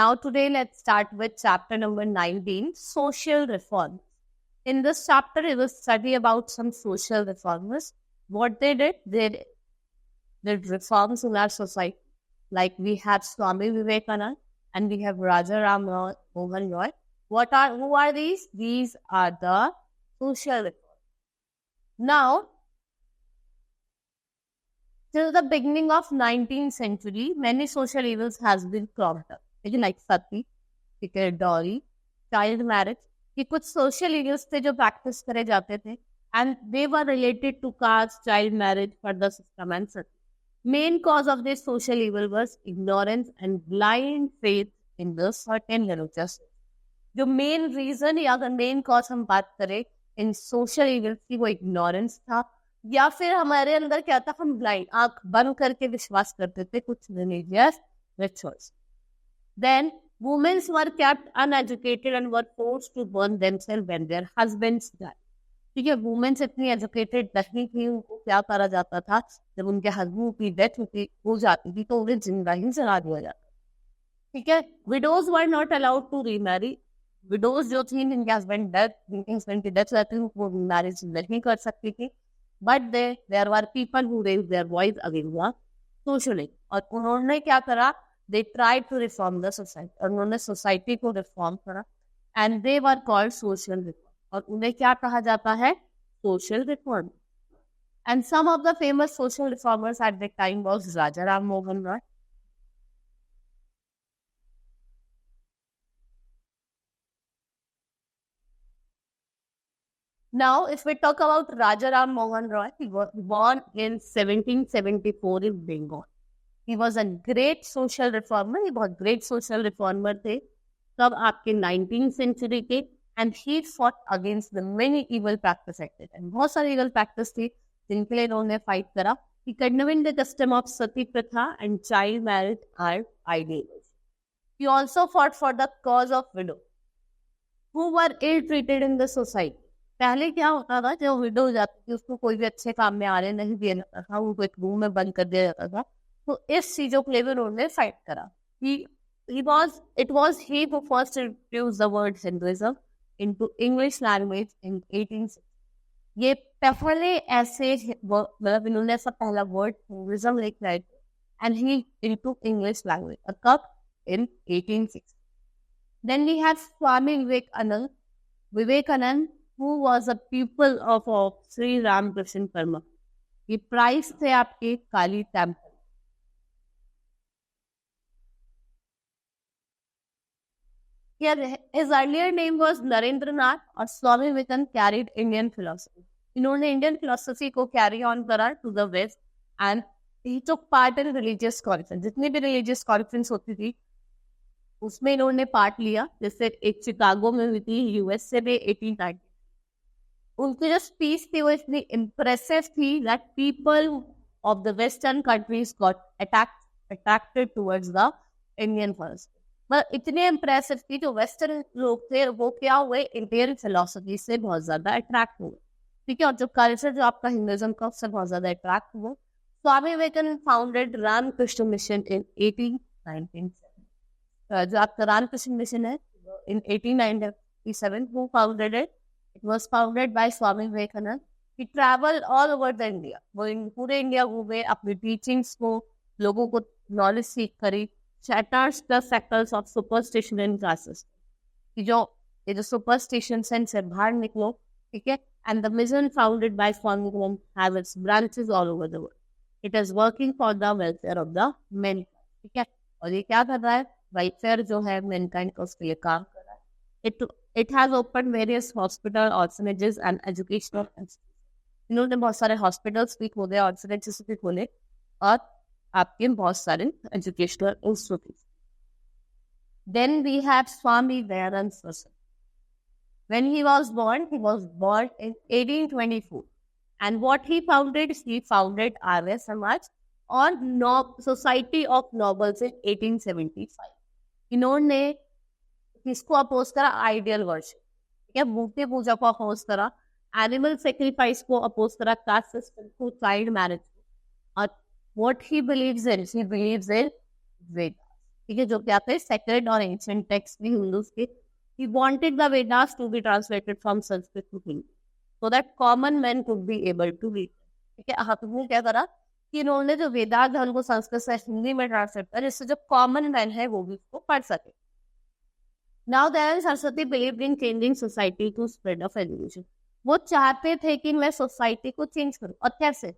Now today let's start with chapter number 19, social reforms. In this chapter, it will study about some social reformers. What they did reforms in our society. Like we have Swami Vivekananda and we have Raja Ram Mohan Roy. Who are these? These are the social reformers. Now, till the beginning of 19th century, many social evils has been cropped up. Like sati, dowry, child marriage. ये कुछ social evils थे जो practice करे जाते थे, and they were related to caste, child marriage, further system and sati. Main cause of this social evil was ignorance and blind faith in the certain religious. जो main reason या अगर main cause हम बात करें इन social evils की, वो ignorance था, या फिर हमारे अंदर क्या था, हम ब्लाइंड आंख बंद करके विश्वास करते थे कुछ religious rituals. Then women were kept uneducated and were forced to burn themselves when their husbands died. ठीक है, वुमेन्स इतनी एजुकेटेड नहीं थी, उनको क्या करा जाता था, जब उनके हस्बैंड की डेथ हो जाती थी तो उन्हें जिंदा ही जला दिया जाता. ठीक है, widows were not allowed to remarry. Widows जो थी, जिनके हस्बैंड की डेथ रहती थी, वो मैरिज नहीं कर सकती थी. But there were people who raised their voice against socially. और उन्होंने क्या करा, they tried to reform the society. और उन्होंने सोसाइटी को रिफॉर्म करा and they were called social reform. और उन्हें क्या कहा जाता है, social reform. And some of the famous social reformers at the time was Raja Ram Mohan Roy. Now, if we talk about Raja Ram Mohan Roy, he was born in 1774 in Bengal. He was a great social reformer. he बहुत great social reformer थे तब आपके 19th century के. And he fought against the many evil practices. And बहुत सारे evil practices थी जिनके लिए इन्होंने fight करा. He condemned the custom of sati pratha and child marriage and ideals. He also fought for the cause of widows who were ill-treated in the society. पहले क्या होता था, जब विडो हो जाती थी उसको कोई भी अच्छे काम में आने नहीं दिया जाता था, उनको एक रूम में बंद कर दिया जाता था. तो इस चीजों के लिए भी उन्होंने फाइट करा. It was he who first introduced the word Hinduism into English language in 1860. ये पहले ऐसे मतलब इन्होंने ऐसा पहला वर्ड हिंदुइज्म लिखा है and he into English language. कब? In 1860. Then we have Swami Vivekanand, who was a pupil of Sri Ramakrishna Parama. ये प्राइस थे आपके काली temple. His earlier name was Narendranath, और Swami Vivekanand carried Indian philosophy. इन्होंने Indian philosophy को carry on करा to the west and he took part in religious conference. जितनी भी religious conference होती थी उसमें इन्होंने पार्ट लिया. जैसे एक शिकागो में हुई थी, यूएसए में 1890. उनकी जो स्पीच थी वो इतनी इम्प्रेसिव थी that people of the western countries got attracted towards the Indian philosophy. मतलब इतने इम्प्रेसिव थी, जो वेस्टर्न लोग थे वो क्या हुए, इंडियन फिलोसफी से बहुत ज्यादा अट्रैक्ट हुए. ठीक है, और जो कल्चर जो आपका हिंदुइज्म का उससे बहुत ज्यादा अट्रैक्ट हुआ. Swami Vivekananda founded Ramakrishna mission in 1897. जो आपका रामकृष्ण मिशन है इन 1897, who founded it? It was founded by Swami Vivekananda. He traveled all over the India. वो पूरे इंडिया घूमे, अपनी टीचिंग्स को लोगों को नॉलेज सीख करी. Shatters the cycles of superstition and classes. ये जो superstition से बाहर निकलो, ठीक है. And the mission founded by Swami Vivekananda have its branches all over the world. It is working for the welfare of the mankind. ठीक है, और ये क्या कर रहा है, welfare जो है mankind का, उसके लिए काम कर रहा है. It has opened various hospital, orphanages and educational institutions. इन्होंने बहुत सारे hospitals भी खोले, orphanages भी खोले, और आपके बहुत सारे educational institutes. Then we have Swami Dayanand Saraswati. When he was born in 1824. And what he founded Arya Samaj और Society of Nobles in 1875. इन्होंने किसको अपोज करा, आइडियल वर्शिप. ठीक है, मूर्ति पूजा को अपोज करा, एनिमल सेक्रीफाइस को अपोज करा, कास्ट सिस्टम को, चाइल्ड मैरिज को. और what he believes in Vedas. ठीक है, जो क्या थे सेक्रेड और एंशिएंट टेक्स्ट भी हिंदूज के. He wanted the Vedas to be translated from Sanskrit to Hindi so that common men could be able to read. ठीक है, आपने क्या करा कि इन्होंने जो वेदांत है उनको संस्कृत से हिंदी में ट्रांसलेट करा जिससे जो कॉमन मैन है वो भी उसको पढ़ सके. Now Dayanand Saraswati believed in changing society to spread of education. वो चाहते थे कि मैं सोसाइटी को चेंज करूं. और कैसे?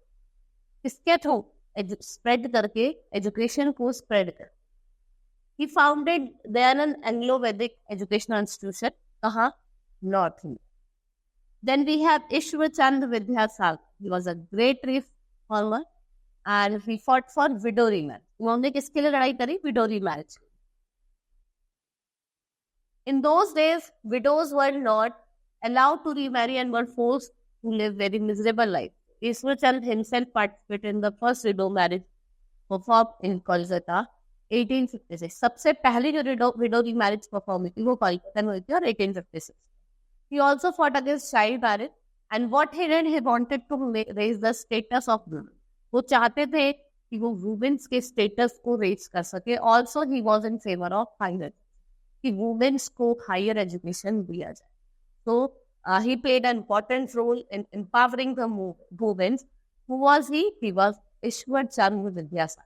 किसके थ्रू? स्प्रेड करके, एजुकेशन को स्प्रेड कर. He founded Dayanand Anglo-Vedic Educational Institution. कहाँ? North India. Then we have Ishwar Chand Vidyasagar. He was a great reformer and he fought for widow remarriage. उन्होंने किसके लिए लड़ाई करी? Widow remarriage. In those days, widows were not allowed to remarry and were forced to live very miserable life. Ishwar Chand himself participated in the first widow marriage performed in Kolkata 1856. सबसे पहली जो widow remarriage perform हुई थी वो कोलकाता में हुई थी और 1856. He also fought against child marriage and what he did, he wanted to raise the status of women. वो चाहते थे कि वो women's के status को raise कर सके. Also he was in favor of higher कि वुमेन्स को हायर एजुकेशन दिया जाए. So he played an important role in empowering the women. Who was he? He was Ishwar Chand Vidyasagar.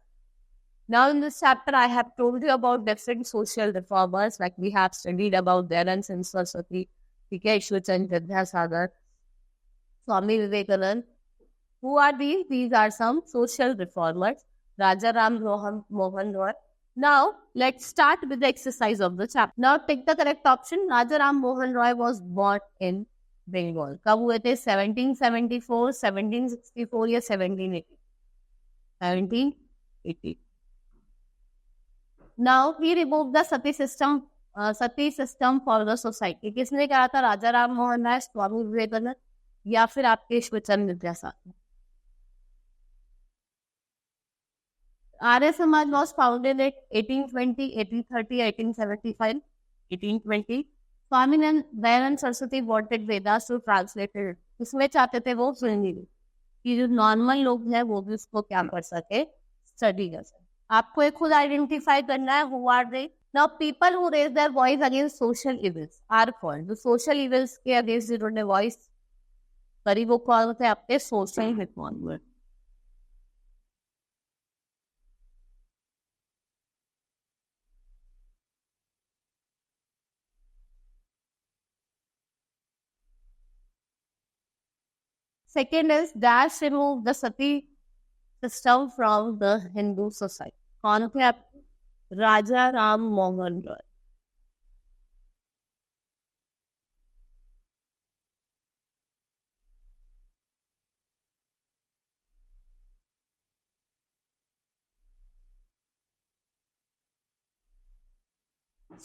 Now in this chapter, I have told you about different social reformers. Like we have studied about Dayanand Saraswati, Ishwar Chand Vidyasagar, Swami Vivekanand. Who are these? These are some social reformers. Raja Ram Mohan Roy. Now, let's start with the exercise of the chapter. Now, take the correct option. Raja Ram Mohan Roy was born in Bengal. कब हुए थे? 1774, 1764 या 1780? 1780. Now, he removed the sati system for the society. किसने कहा था? राजा राम मोहन राय, स्वामी विवेकानंद या फिर आपके Ishwar Chandra Vidyasagar. Arya Samaj was founded at 1820, 1830, 1875, 1820. Swami Dayanand Saraswati wanted Vedas to translate it. इसमें चाहते थे वो हिंदी में कि जो नॉर्मल लोग हैं वो भी उसको क्या कर सके, स्टडी कर सके. आपको एक खुद आइडेंटिफाई करना है. Who are they? Now people who raise their voice against social evils are called. जो social evils के against जिन्होंने voice करी वो कौन होते हैं? आपके social reformers. Second is dash remove the sati system from the Hindu society. कौन थे आप? राजा Ram Mohan Roy.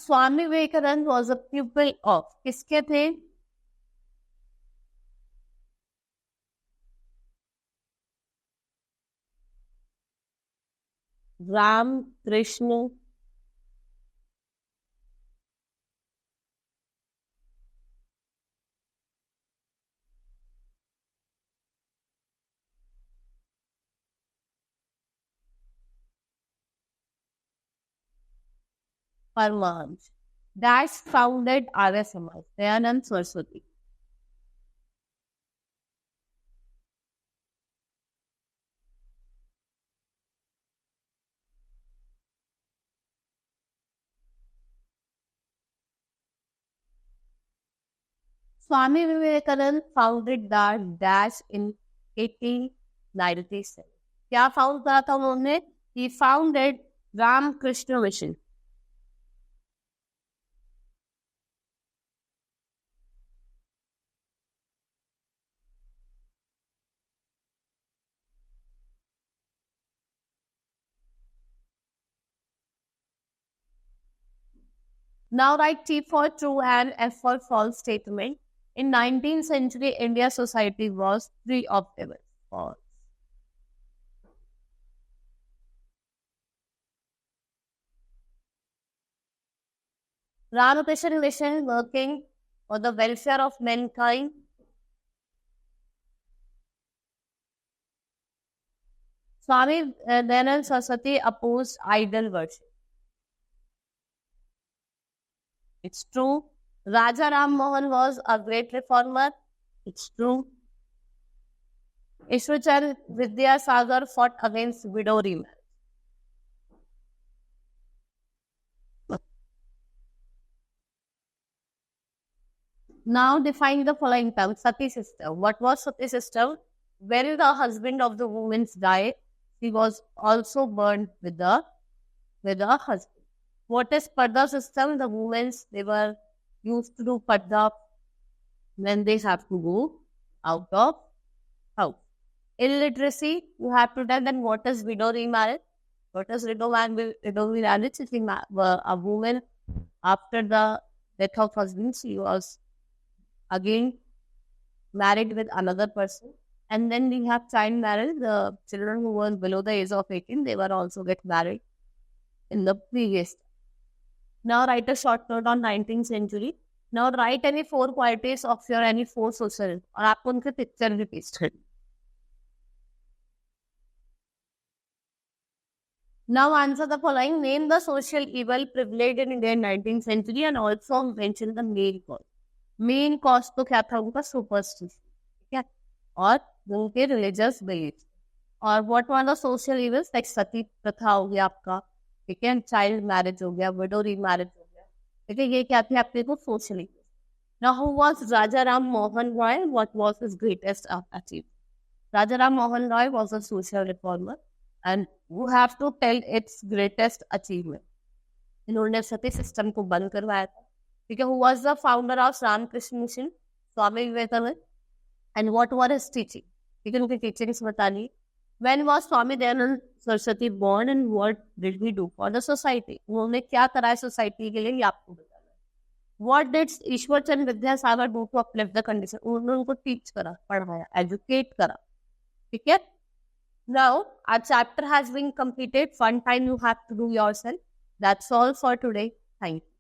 Swami Vivekananda was a pupil of किसके थे? Ram Krishna Paramhans. Dash founded Arya Samaj. Dayanand Saraswati. Swami Vivekanand founded the Dash in 1897. क्या फाउंड करा था उन्होंने? He founded Ramakrishna Mission. Now write T for true and F for false statement. In 19th century, India society was free of evil. False. Ramakrishna Mission working for the welfare of mankind. Swami Dayanand Saraswati opposed idol worship. It's true. Raja Ram Mohan was a great reformer. It's true. Ishwarchand Vidyasagar fought against widow remarriage. Now define the following term. Sati system. What was Sati system? When the husband of the woman died, she was also burned with the husband. What is Parda system? The women, they were used to do Parda when they have to go out of house. Illiteracy, you have to tell them what is widow remarriage. What is widow remarriage? It's a woman after the death of husband, she was again married with another person. And then we have child marriage. The children who were below the age of 18, they were also get married in the previous. Now write a short note on 19th century. Now write any 4 qualities of your any 4 social और आपको उनके picture भी paste कर. Now answer the following. Name the social evil privileged in India in 19th century and also mention the main cause. Main cause तो क्या था उनका superstition, ठीक है, और उनके रिलीजियस बिलीफ. और what were the social events like sati प्रथा हो गया आपका, ठीक है, चाइल्ड मैरिज हो गया, विडो रीमैरिज हो गया, ठीक है, ये क्या थे आपके को social events. Now who was Raja Ram Mohan Roy? What was his greatest achievement? Raja Ram Mohan Roy was a social reformer and you have to tell its greatest achievement. इन्होंने सती सिस्टम को बंद करवाया था, ठीक है. Who was the founder of Ramakrishna Mission? Swami Vivekananda. And what were his teaching? ठीक है, उनकी टीचिंग्स बतानी. When was Swami Dayanand Saraswati born and what did he do for the society? उन्होंने क्या करा है सोसाइटी के लिए, ये आपको बताना है. What did Ishwarchand Vidyasagar do to uplift the condition? उन्होंने उनको टीच करा, पढ़ाया, एजुकेट करा, ठीक है. Now our chapter has been completed. Fun time you have to do yourself. That's all for today. Thank you.